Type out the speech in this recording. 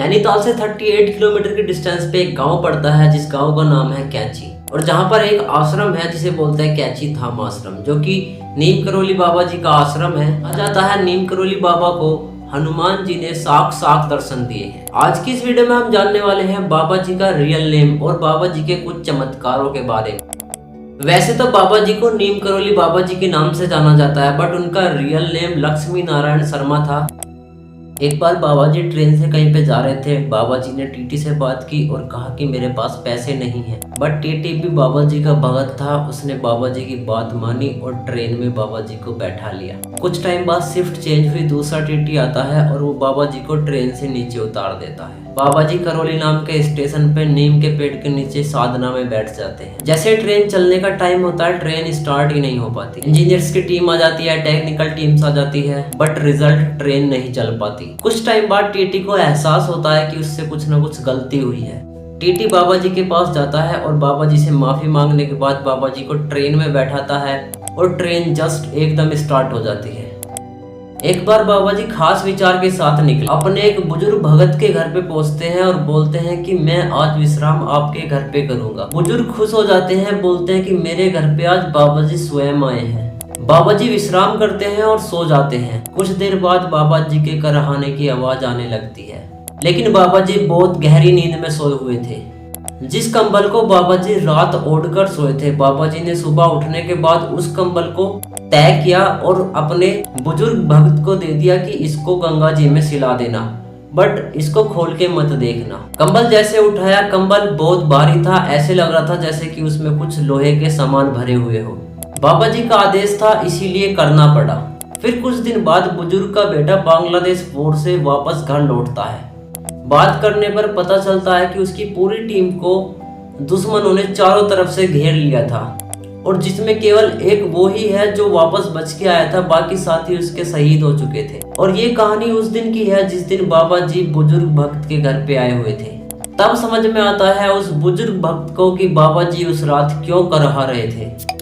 नैनीताल से 38 किलोमीटर की डिस्टेंस पे एक गांव पड़ता है जिस गांव का नाम है कैंची, और जहां पर एक आश्रम है जिसे बोलते हैं कैंची धाम आश्रम, जो कि नीम करोली बाबा जी का आश्रम है। कहा जाता है नीम करोली बाबा को हनुमान जी ने साक्षात दर्शन दिए हैं। आज की इस वीडियो में हम जानने वाले हैं बाबा जी का रियल नेम और बाबा जी के कुछ चमत्कारों के बारे में। वैसे तो बाबा जी को नीम करोली बाबा जी के नाम से जाना जाता है, बट उनका रियल नेम लक्ष्मी नारायण शर्मा था। एक बार बाबा जी ट्रेन से कहीं पे जा रहे थे। बाबा जी ने टीटी से बात की और कहा कि मेरे पास पैसे नहीं हैं, बट टीटी भी बाबा जी का भगत था। उसने बाबा जी की बात मानी और ट्रेन में बाबा जी को बैठा लिया। कुछ टाइम बाद शिफ्ट चेंज हुई, दूसरा टीटी आता है और वो बाबा जी को ट्रेन से नीचे उतार देता है। बाबा जी करौली नाम के स्टेशन पे नीम के पेड़ के नीचे साधना में बैठ जाते हैं। जैसे ट्रेन चलने का टाइम होता है, ट्रेन स्टार्ट ही नहीं हो पाती। इंजीनियर्स की टीम आ जाती है, टेक्निकल टीम्स आ जाती है, बट रिजल्ट ट्रेन नहीं चल पाती। कुछ टाइम बाद टीटी को एहसास होता है कि उससे कुछ न कुछ गलती हुई है। टीटी बाबा जी के पास जाता है और बाबा जी से माफी मांगने के बाद बाबा जी को ट्रेन में बैठाता है और ट्रेन जस्ट एकदम स्टार्ट हो जाती है। एक बार बाबा जी खास विचार के साथ निकले, अपने एक बुजुर्ग भगत के घर पे पहुंचते हैं और बोलते हैं कि मैं आज विश्राम आपके घर पे करूंगा। बुजुर्ग खुश हो जाते हैं, बोलते हैं कि मेरे घर पे आज बाबा जी स्वयं आए हैं। बाबा जी विश्राम करते हैं और सो जाते हैं। कुछ देर बाद बाबा जी के करहाने की आवाज आने लगती है, लेकिन बाबा जी बहुत गहरी नींद में सोए हुए थे। जिस कंबल को बाबा जी रात ओढ़कर सोए थे, बाबा जी ने सुबह उठने के बाद उस कंबल को तय किया और अपने बुजुर्ग भक्त को दे दिया कि इसको गंगा जी में सिला देना, बट इसको खोल के मत देखना। कंबल जैसे उठाया, कंबल बहुत भारी था। ऐसे लग रहा था जैसे कि उसमें कुछ लोहे के सामान भरे हुए हो। बाबा जी का आदेश था, इसीलिए करना पड़ा। फिर कुछ दिन बाद बुजुर्ग का बेटा बांग्लादेश वॉर से वापस घर लौटता है। बात करने पर पता चलता है कि उसकी पूरी टीम को दुश्मनों ने चारों तरफ से घेर लिया था, और जिसमें केवल एक वो ही है जो वापस बच के आया था। बाकी साथी उसके शहीद हो चुके थे। और ये कहानी उस दिन की है जिस दिन बाबा जी बुजुर्ग भक्त के घर पे आए हुए थे। तब समझ में आता है उस बुजुर्ग भक्त को कि बाबा जी उस रात क्यों करहा रहे थे।